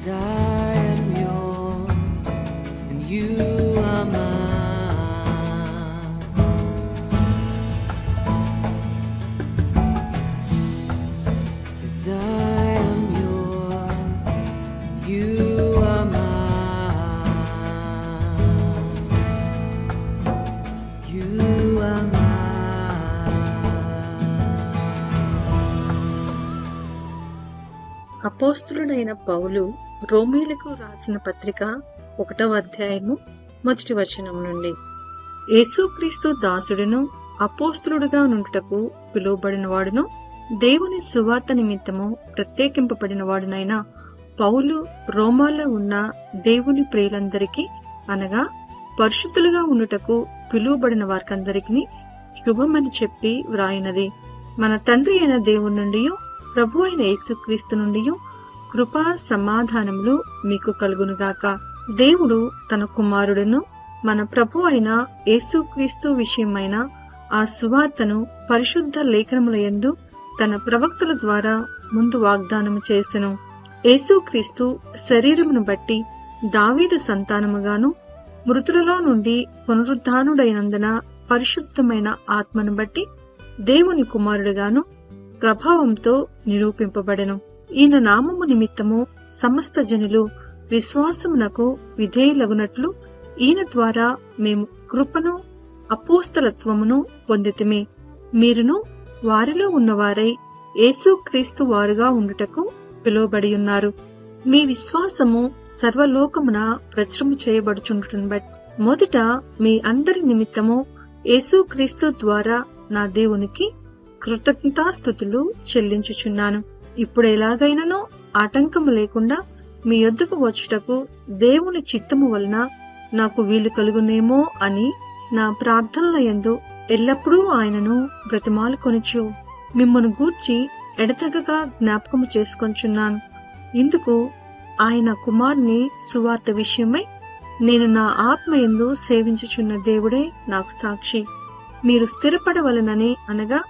'Cause I am yours and you are mine. 'Cause I am yours and you are mine. You are mine. అపోస్తులుడైన పౌలు రోమీలకు రాసిన పత్రిక 1వ అధ్యాయము 1వ వచనం నుండి, యేసుక్రీస్తు దాసుడును అపోస్తులుడుగా నుండుటకు పిలువబడిన వాడును దేవుని సువార్త నిమిత్తము ప్రత్యేకింపబడిన వాడునైన పౌలు రోమాలో ఉన్న దేవుని ప్రియులందరికీ అనగా పరిశుద్ధులుగా ఉండుటకు పిలువబడిన వారికందరికీ శుభమని చెప్పి వ్రాయినది. మన తండ్రి అయిన దేవుని నుండి ప్రభు అయిన యేసుక్రీస్తు నుండి కృపా సమాధానములు మీకు కలుగునుగాక. దేవుడు తన కుమారుడును మన ప్రభు అయిన యేసుక్రీస్తు విషయమైన ఆ సువార్తను పరిశుద్ధ లేఖనములయందు తన ప్రవక్తల ద్వారా ముందు వాగ్దానము చేసెను. యేసుక్రీస్తు శరీరమును బట్టి దావీదు సంతానముగాను మృతులలో నుండి పునరుద్ధానుడైనందున పరిశుద్ధమైన ఆత్మను బట్టి దేవుని కుమారుడుగాను ప్రభావంతో నిరూపింపబడెను. ఈయన నామము నిమిత్తము సమస్త జనులు విశ్వాసమునకు విధేయులగునట్లు ఈయన ద్వారా మేము కృపను అపోస్తలత్వమును పొందితిమి. మీరును వారిలో ఉన్నవారై యేసుక్రీస్తు వారుగా ఉండుటకు పిలువబడియున్నారు. మీ విశ్వాసము సర్వలోకమున ప్రచురము చేయబడుచుండుటను బట్టి మొదట మీ అందరి నిమిత్తము యేసుక్రీస్తు ద్వారా నా దేవునికి కృతజ్ఞతాస్తుతులు చెల్లించుచున్నాను. ఇప్పుడు ఎలాగైనానో ఆటంకము లేకుండా మీ యొద్దకు వచ్చుటకు దేవుని చిత్తము వలన నాకు వీలు కలుగునేమో అని నా ప్రార్థనల యందు ఎల్లప్పుడూ ఆయనను బ్రతిమాలుకొనుచు మిమ్మను గూర్చి ఎడతెగక జ్ఞాపకము చేసుకొంచున్నాను. ఇందుకు ఆయన కుమారుని సువార్త విషయమై నేను నా ఆత్మ యందు సేవించుచున్న దేవుడే నాకు సాక్షి. మీరు స్థిరపడవలనని అనగా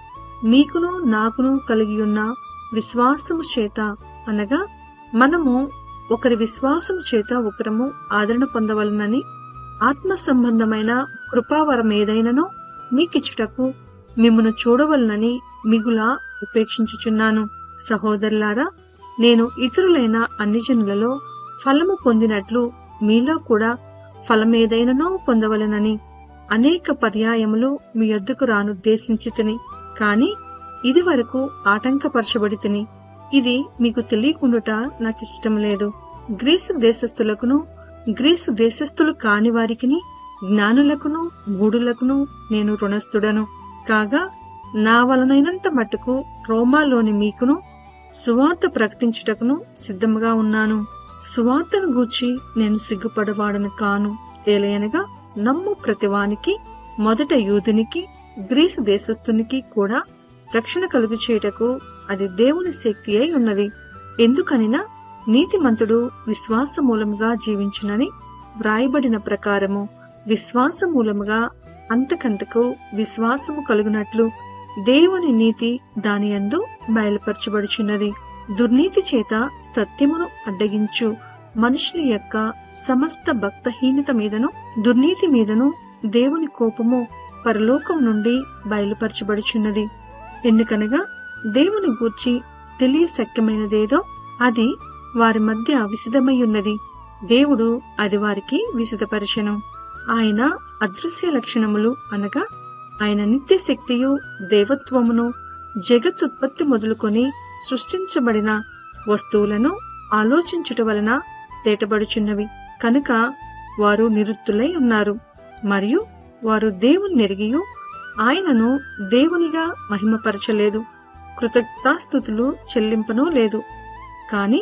మీకును నాకును కలిగియున్న విశ్వాసము చేత అనగా మనము ఒకరి విశ్వాసము చేత ఒకరము ఆదరణ పొందవలనని ఆత్మ సంబంధమైన కృపావరం ఏదైననో మీకిచ్చుటకు మిమ్మును చూడవలనని మిగులా ఉపేక్షించుచున్నాను. సహోదరులారా, నేను ఇతరులైన అన్ని జనులలో ఫలము పొందినట్లు మీలో కూడా ఫలమేదైననో పొందవలనని అనేక పర్యాయములు మీ యొద్దకు రానుద్దేశించితిని. కాని ఇది వరకు ఆటంకపరచబడి తిని ఇది మీకు తెలియకుండుట నాకిష్టం లేదు. గ్రీసు దేశస్థులకును గ్రీసు దేశస్థులు కాని వారికిని జ్ఞానులకును మూఢులకును నేను రుణస్థుడను కాగా నా వలనైనంత మట్టుకు రోమాలోని మీకును సువార్త ప్రకటించుటకును సిద్ధముగా ఉన్నాను. సువార్తను గూర్చి నేను సిగ్గుపడవాడను కాను. ఏలయనగా నమ్ము ప్రతివానికి మొదట యూదునికి గ్రీసు దేశస్థునికి కూడా రక్షణ కలుగు చేయుటకు అది దేవుని శక్తి అయి ఉన్నది. ఎందుకనినా నీతిమంతుడు విశ్వాస మూలముగా జీవించునని వ్రాయబడిన ప్రకారము విశ్వాస మూలముగా అంతకంతకు విశ్వాసము కలుగునట్లు దేవుని నీతి దాని యందు బయలుపరచబడుచున్నది. దుర్నీతి చేత సత్యమును అడ్డగించు మనుషుల యొక్క సమస్త భక్తహీనత మీదను దుర్నీతి మీదను దేవుని కోపము పరలోకం నుండి బయలుపరచబడుచున్నది. ఎందుకనగా దేవుని గూర్చి తెలియశక్యమైనదేదో అది వారి మధ్య విశదమయ్యున్నది. దేవుడు అది వారికి విశదపరచెను. ఆయన అదృశ్య లక్షణములు అనగా ఆయన నిత్య శక్తియు దేవత్వమును జగత్తుత్పత్తి మొదలుకొని సృష్టించబడిన వస్తువులను ఆలోచించుట వలన తేటబడుచున్నవి కనుక వారు నిరుత్తులై ఉన్నారు. మరియు వారు దేవుని నెరిగియు ఆయనను దేవునిగా మహిమపరచలేదు, కృతజ్ఞతాస్తుతులు చెల్లింపనూ లేదు. కాని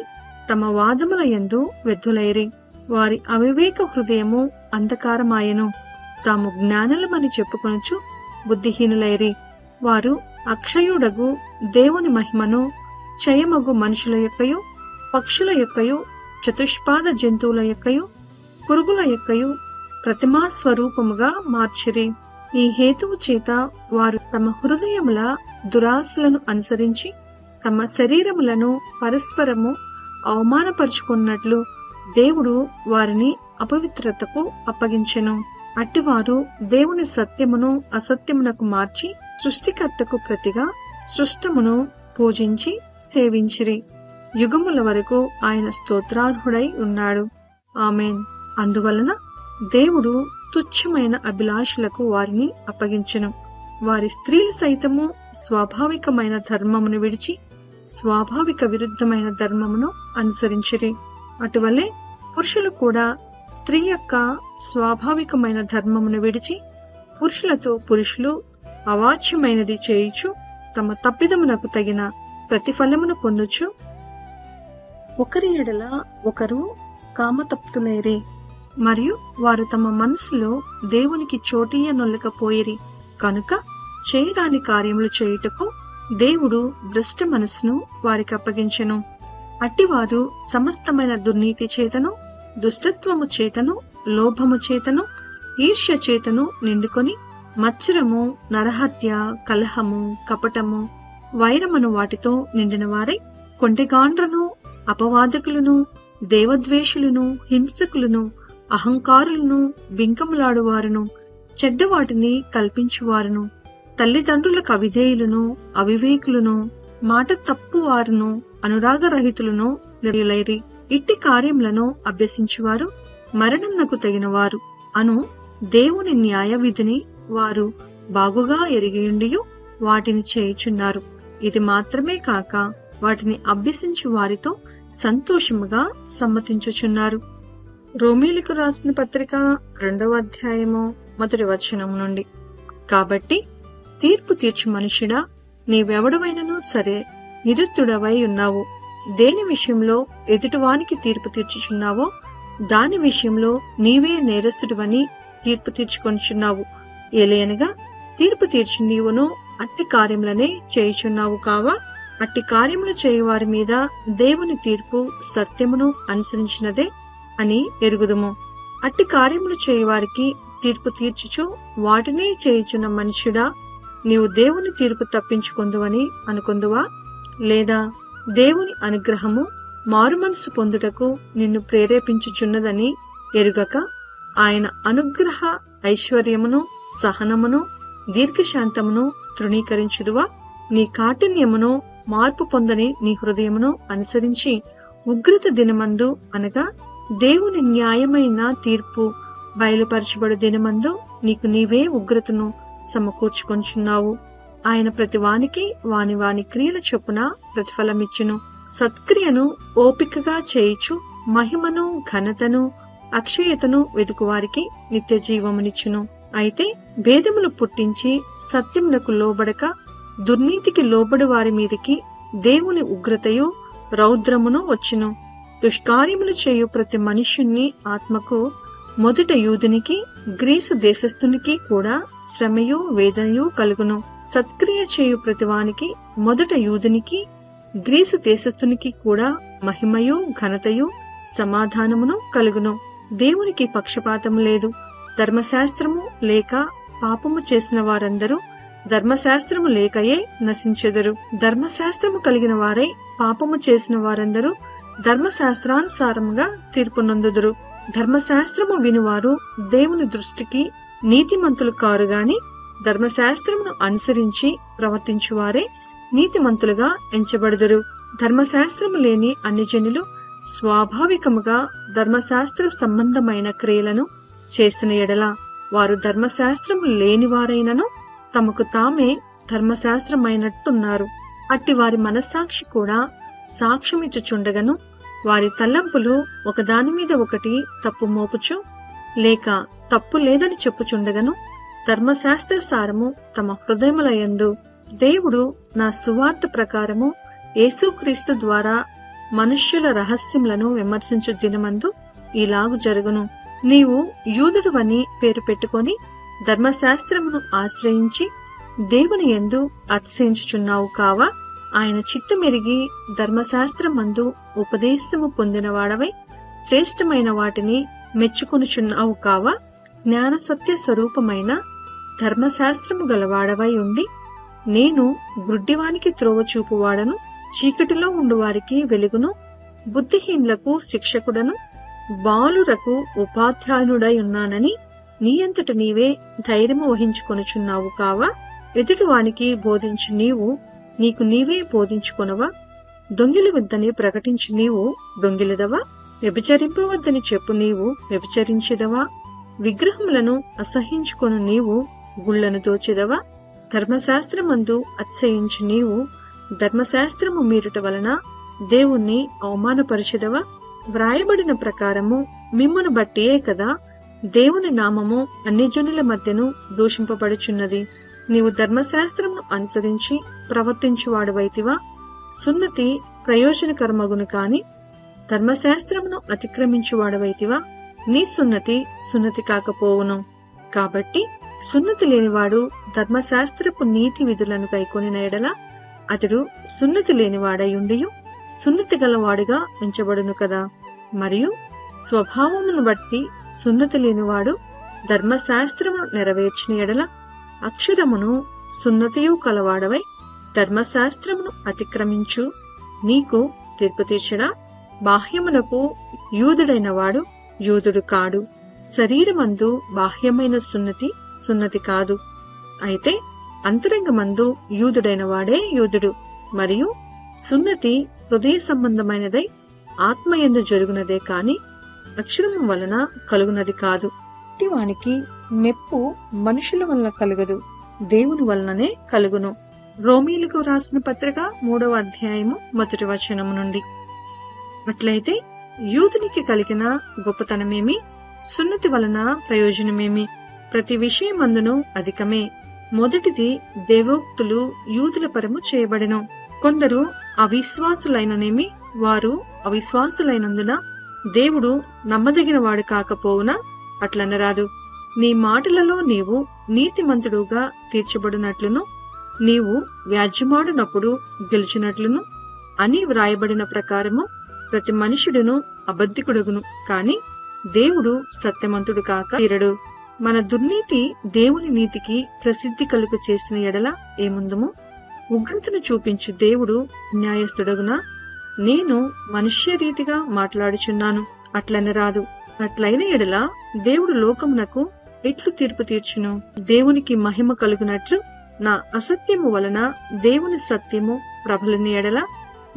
తమ వాదముల యందు వ్యర్థులైరి. వారి అవివేక హృదయము అంధకారమాయెను. తాము జ్ఞానులమని చెప్పుకొనుచు బుద్ధిహీనులైరి. వారు అక్షయుడగు దేవుని మహిమను క్షయమగు మనుషుల యొక్కయు పక్షుల యొక్కయు చతుష్పాద జంతువుల యొక్కయు పురుగుల యొక్కయు ప్రతిమా స్వరూపముగా మార్చిరి. ఈ హేతువు చేత వారు తమ హృదయముల దురాశలను అనుసరించి తమ శరీరములను పరస్పరము అవమానపరుచుకున్నట్లు దేవుడు వారిని అపవిత్రతకు అప్పగించెను. అట్టివారు దేవుని సత్యమును అసత్యమునకు మార్చి సృష్టికర్తకు ప్రతిగా సృష్టమును పూజించి సేవించిరి. యుగముల వరకు ఆయన స్తోత్రార్హుడై ఉన్నాడు. ఆమేన్. అందువలన దేవుడు తుచ్చమైన అభిలాషలకు వారిని అప్పగించెను. వారి స్త్రీలు సైతము స్వాభావికమైన ధర్మమును విడిచి స్వాభావిక విరుద్ధమైన ధర్మమును అనుసరించిరి. అటువలే పురుషులు కూడా స్త్రీ యొక్క స్వాభావికమైన ధర్మమును విడిచి పురుషులతో పురుషులు అవాచ్యమైనది చేయుచు తమ తప్పిదమునకు తగిన ప్రతిఫలమును పొందుచు ఒకరి ఎడల ఒకరు కామతప్తులైరి. మరియు వారు తమ మనసులో దేవునికి చోటియ్యనొల్లకపోయిరి కనుక చేయరాని కార్యములు చేయుటకు దేవుడు భ్రష్ట మనస్సును వారికి అప్పగించెను. అట్టివారు సమస్తమైన దుర్నీతి చేతను దుష్టత్వము చేతను లోభము చేతను ఈర్ష్య చేతను నిండుకొని మత్సరము నరహత్య కలహము కపటము వైరమను వాటితో నిండిన వారై కొంటెగాండ్రను అపవాదకులను దేవద్వేషులను హింసకులను అహంకారులను బింకములాడువారును చెడ్డవాటిని కల్పించువారును తల్లిదండ్రులకు అవిధేయులను అవివేకులను మాట తప్పువారును అనురాగరహితులను నిర్యులైరి. ఇట్టి కార్యములను అభ్యసించువారు మరణమునకు తగినవారు అను దేవుని న్యాయ విధిని వారు బాగుగా ఎరిగియుండియు వాటిని చేయుచున్నారు. ఇది మాత్రమే కాక వాటిని అభ్యసించు వారితో సంతోషముగా సమ్మతించుచున్నారు. రోమీలకు రాసిన పత్రిక 2వ అధ్యాయము 1వ వచనం నుండి. కాబట్టి తీర్పు తీర్చు మనుష్యుడా, నీవెవడవైనను సరే నిరుత్తుడవై ఉన్నావు. దేని విషయంలో ఎదుటివానికి తీర్పు తీర్చుచున్నావో దాని విషయంలో నీవే నేరస్తుడివని తీర్పు తీర్చుకొనిచున్నావు. ఏలయనగా తీర్పు తీర్చి నీవును అట్టి కార్యములనే చేయుచున్నావు కావా? అట్టి కార్యములు చేయువారి మీద దేవుని తీర్పు సత్యమును అనుసరించినదే అని ఎరుగుదుము. అట్టి కార్యములు చేయువారికి తీర్పు తీర్చుచు వాటినే చేయుచున్న మనుష్యుడా, నీవు దేవుని తీర్పు తప్పించుకొందువని అనుకొందువా? లేదా దేవుని అనుగ్రహము మారుమనసు పొందుటకు నిన్ను ప్రేరేపించుచున్నదని ఎరుగక ఆయన అనుగ్రహ ఐశ్వర్యమును సహనమును దీర్ఘశాంతమును తృణీకరించుదువా? నీ కాఠిన్యమును మార్పు పొందని నీ హృదయమును అనుసరించి ఉగ్రత దినమందు అనగా దేవుని న్యాయమైన తీర్పు బయలుపరచబడు దినమందు నీకు నీవే ఉగ్రతను సమకూర్చుకొంచున్నావు. ఆయన ప్రతివానికి వాని వాని క్రియల చొప్పున ప్రతిఫలమిచ్చును. సత్క్రియను ఓపికగా చేయుచు మహిమను ఘనతను అక్షయతను వెదుకువారికి నిత్య జీవమునిచ్చును. అయితే భేదములు పుట్టించి సత్యమునకు లోబడక దుర్నీతికి లోబడి వారి మీదికి దేవుని ఉగ్రతయు రౌద్రమును వచ్చును. దుష్కార్యములు చేయు ప్రతి మనుష్యుణ్ణి ఆత్మకు మొదట యూదునికి గ్రీసు దేశస్థునికి కూడా శ్రమయు వేదనయు కలుగును. సత్క్రియ చేయు ప్రతివానికి మొదట యూదునికి గ్రీసు దేశస్థునికి కూడా మహిమయు ఘనతయు సమాధానమును కలుగును. దేవునికి పక్షపాతము లేదు. ధర్మశాస్త్రము లేక పాపము చేసిన వారందరూ ధర్మశాస్త్రము లేకయే నశించెదరు. ధర్మశాస్త్రము కలిగిన వారై పాపము చేసిన వారందరూ ధర్మశాస్త్రానుసారముగా తీర్పు నొందుదురు. ధర్మశాస్త్రము వినువారు దేవుని దృష్టికి నీతిమంతులు కారుగాని ధర్మశాస్త్రమును అనుసరించి ప్రవర్తించువారే నీతిమంతులుగా ఎంచబడుదురు. ధర్మశాస్త్రము లేని అన్ని జనులు స్వాభావికముగా ధర్మశాస్త్ర సంబంధమైన క్రియలను చేసిన ఎడల వారు ధర్మశాస్త్రము లేనివారైనను తమకు తామే ధర్మశాస్త్రమైనట్టున్నారు. అట్టి వారి మనస్సాక్షి కూడా సాక్ష్యమిచ్చుచుండగను వారి తలంపులు ఒకదాని మీద ఒకటి తప్పు మోపుచు లేక తప్పు లేదని చెప్పుచుండగను ధర్మశాస్త్ర సారము తమ హృదయములయందు దేవుడు నా సువార్త ప్రకారము యేసుక్రీస్తు ద్వారా మనుష్యుల రహస్యములను విమర్శించు దినమందు ఇలాగు జరుగును. నీవు యూదుడువని పేరు పెట్టుకొని ధర్మశాస్త్రమును ఆశ్రయించి దేవుని యందు అతిశయించుచున్నావు కావా? ఆయన చిత్తమెరిగి ధర్మశాస్త్రమందు ఉపదేశము పొందినవాడవై శ్రేష్టమైన వాటిని మెచ్చుకొనుచున్నావు కావా? జ్ఞాన సత్య స్వరూపమైన ధర్మశాస్త్రము గలవాడవై ఉండి నేను గుడ్డివానికి త్రోవ చూపువాడను, చీకటిలో ఉండువారికి వెలుగును, బుద్ధిహీనులకు శిక్షకుడను బాలురకు ఉపాధ్యాయునుడై ఉన్నానని నీ అంతట నీవే ధైర్యము వహించుకొనుచున్నావు కావా? ఎదుటివానికి బోధించి నీవు నీకు నీవే బోధించుకొనవా? దొంగిలి వద్దని ప్రకటించి నీవు దొంగిలిదవా? వ్యభిచరింపవద్దని చెప్పు నీవు వ్యభిచరించిదవా? విగ్రహములను అసహించుకొను నీవు గుళ్లను దోచెదవా? ధర్మశాస్త్రమందు అతిశయించి నీవు ధర్మశాస్త్రము మీరుట వలన దేవుణ్ణి అవమానపరచెదవా? వ్రాయబడిన ప్రకారము మిమ్మును బట్టియే కదా దేవుని నామము అన్ని జనుల మధ్యను దూషింపబడుచున్నది. నీవు ధర్మశాస్త్రమును అనుసరించి ప్రవర్తించువాడువైతివా? సున్నతి ప్రయోజనకరమగును కాని ధర్మశాస్త్రమును అతిక్రమించువాడవైతివా? నీ సున్నతి కాకపోవును. కాబట్టి సున్నతి లేనివాడు ధర్మశాస్త్రపు నీతి విధులను కైకొనిన ఎడల అతడు సున్నతి లేనివాడయుండియు సున్నతి గలవాడుగా ఎంచబడును కదా. మరియు స్వభావమును బట్టి సున్నతి లేనివాడు ధర్మశాస్త్రమును నెరవేర్చిన ఎడల అక్షరమును సున్నతియు కలవాడవై ధర్మశాస్త్రమును అతిక్రమించు నీకు తీర్పు తీర్చడా? బాహ్యమునకు యూదుడైన వాడు యూదుడు కాడు. శరీరమందు బాహ్యమైన సున్నతి కాదు. అయితే అంతరంగమందు యూదుడైన వాడే యూదుడు. మరియు సున్నతి హృదయ సంబంధమైనదై ఆత్మయందు జరుగునదే కాని అక్షరము వలన కలుగునది కాదు. వానికి మెప్పు మనుషుల వలన కలుగదు, దేవుని వలననే కలుగును. రోమీయులకు రాసిన పత్రిక 3వ అధ్యాయము 1వ వచనము నుండి. అట్లయితే యూదునికి కలిగిన గొప్పతనమేమి? సున్నతి వలన ప్రయోజనమేమి? ప్రతి విషయమందును అధికమే. మొదటిది దేవోక్తులు యూదుల పరము చేయబడెను. కొందరు అవిశ్వాసులైననేమి, వారు అవిశ్వాసులైనందున దేవుడు నమ్మదగినవాడు కాకపోవునా? అట్లనరాదు. నీ మాటలలో నీవు నీతిమంతుడుగా తీర్చబడినట్లును నీవు వ్యాజ్యమాడినప్పుడు గెలిచినట్లును అని వ్రాయబడిన ప్రకారము ప్రతి మనుషుడును అబద్ధికుడుగును, కాని దేవుడు సత్యమంతుడు కాక తీరడు. మన దుర్నీతి దేవుని నీతికి ప్రసిద్ధి కలుగు చేసిన ఎడల ఏముందుము? ఉగ్రతను చూపించు దేవుడు న్యాయస్థుడగునా? నేను మనుష్య రీతిగా మాట్లాడుచున్నాను, అట్లనరాదు. అట్లైన ఎడల దేవుడు లోకమునకు ఎట్లు తీర్పు తీర్చును? దేవునికి మహిమ కలుగునట్లు నా అసత్యము వలన దేవుని సత్యము ప్రబలని ఎడల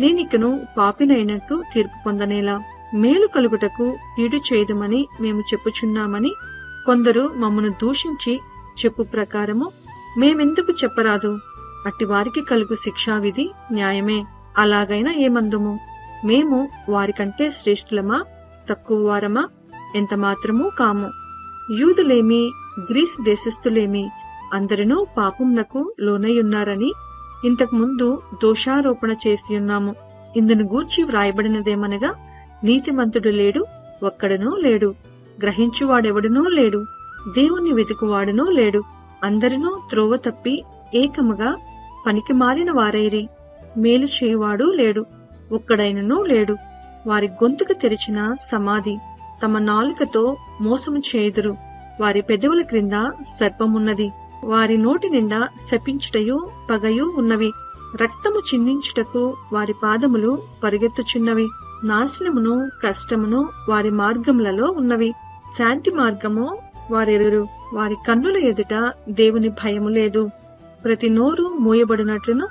నేనికను పాపినైనట్టు తీర్పు పొందనేలా? మేలు కలుగుటకు కీడు చేయదమని మేము చెప్పుచున్నామని కొందరు మమ్మను దూషించి చెప్పు ప్రకారము మేమెందుకు చెప్పరాదు? అట్టి వారికి కలుగు శిక్షావిధి న్యాయమే. అలాగైనా ఏమందుము? మేము వారికంటే శ్రేష్ఠులమా, తక్కువ వారమా? ఎంత మాత్రమూ కాము. యూదులేమి గ్రీసు దేశస్థులేమి అందరినూ పాపమునకు లోనయ్యున్నారని ఇంతకు ముందు దోషారోపణ చేసియున్నాము. ఇందును గూర్చి వ్రాయబడినదేమనగా, నీతిమంతుడు లేడు, ఒక్కడనూ లేడు, గ్రహించువాడెవడునూ లేడు, దేవుణ్ణి వెతుకువాడునూ లేడు, అందరినూ త్రోవ తప్పి ఏకముగా పనికి మారిన వారైరి, మేలు చేయువాడు లేడు, ఒక్కడైననూ లేడు. వారి గొంతుకు తెరిచిన సమాధి, తమ నాలుకతో మోసము చేయుదురు. వారి పెదవుల క్రింద సర్పమున్నది, వారి నోటి నిండా శపించుటయు పగయు ఉన్నవి. రక్తము చిందించుటకు వారి పాదములు పరిగెత్తుచున్నవి. నాశనమును కష్టమును వారి మార్గములలో ఉన్నవి. శాంతి మార్గము వారెరురు. వారి కన్నుల ఎదుట దేవుని భయము లేదు. ప్రతి నోరు మూయబడినట్లును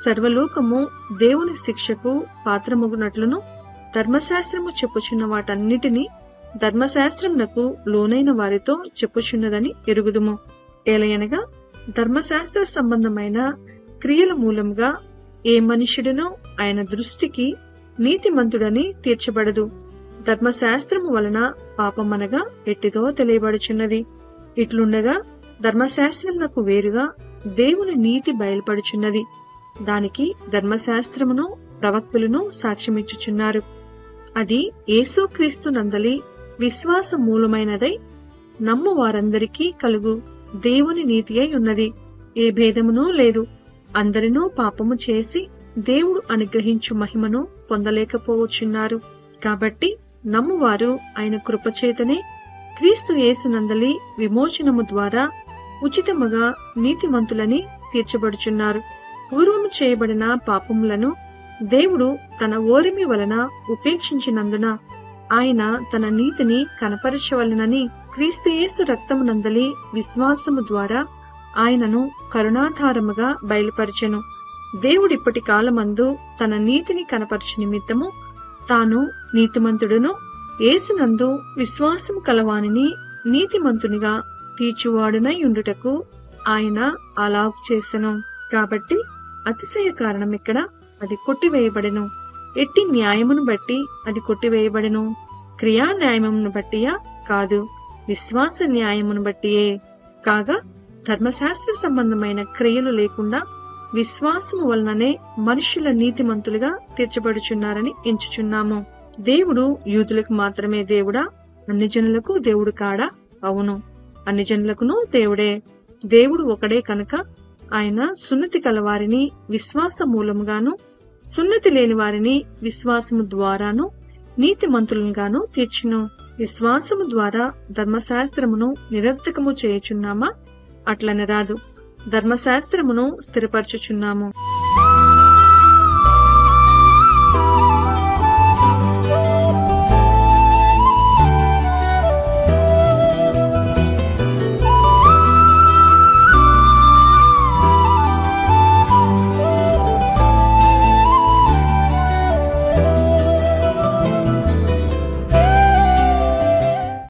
సర్వలోకము దేవుని శిక్షకు పాత్రమగునట్లును ధర్మశాస్త్రము చెప్పుచున్న వాటన్నిటినీ ధర్మశాస్త్రమునకు లోనైన వారితో చెప్పుచున్నదని ఎరుగుదుము. ఏలయనగా ధర్మశాస్త్ర సంబంధమైన క్రియల మూలంగా ఏ మనుష్యుడునూ ఆయన దృష్టికి నీతిమంతుడని తీర్చబడదు. ధర్మశాస్త్రము వలన పాపమనగా ఎట్టిదో తెలియబడుచున్నది. ఇట్లుండగా ధర్మశాస్త్రమునకు వేరుగా దేవుని నీతి బయలుపడుచున్నది. దానికి ధర్మశాస్త్రమును ప్రవక్తలను సాక్ష్యమిచ్చుచున్నారు. అది యేసుక్రీస్తు నందలి విశ్వాస మూలమైనదై నమ్ము వారందరికీ కలుగు దేవుని నీతి అయి ఉన్నది. ఏ భేదమునూ లేదు. అందరినూ పాపము చేసి దేవుడు అనుగ్రహించు మహిమను పొందలేకపోవచ్చున్నారు. కాబట్టి నమ్మువారు ఆయన కృపచేతనే క్రీస్తు యేసునందలి విమోచనము ద్వారా ఉచితముగా నీతిమంతులని తీర్చబడుచున్నారు. పూర్వము చేయబడిన పాపములను దేవుడు తన ఓరిమి వలన ఉపేక్షించినందున ఆయన తన నీతిని కనపరచవలెనని క్రీస్తు యేసు రక్తమునందలి విశ్వాసము ద్వారా ఆయనను కరుణాధారముగా బయలుపరచెను. దేవుడిప్పటి కాలమందు తన నీతిని కనపరచు నిమిత్తము తాను నీతిమంతుడును యేసునందు విశ్వాసము కలవానిని నీతిమంతునిగా తీర్చువాడునై ఉండుటకు ఆయన అలాగు చేసెను. కాబట్టి అతిశయ కారణం ఇక్కడ అది కొట్టివేయబడెను. ఎట్టి న్యాయమును బట్టి అది కొట్టివేయబడెను? క్రియా న్యాయమును బట్టియా? కాదు, విశ్వాస న్యాయమును బట్టియే. కాగా ధర్మశాస్త్ర సంబంధమైన క్రియలు లేకుండా విశ్వాసము వలననే మనుషుల నీతిమంతులుగా తీర్చబడుచున్నారని ఎంచుచున్నాము. దేవుడు యూదులకు మాత్రమే దేవుడా? అన్ని జనులకు దేవుడు కాడా? అవును, అన్ని జనులకును దేవుడే. దేవుడు ఒకడే కనుక ఆయన సున్నతి కలవారిని విశ్వాస మూలముగాను సున్నతి లేని వారిని విశ్వాసము ద్వారాను నీతిమంతులుగాను తీర్చును. విశ్వాసము ద్వారా ధర్మశాస్త్రమును నిరర్థకము చేయుచున్నామా? అట్లనరాదు, ధర్మశాస్త్రమును స్థిరపరచుచున్నాము.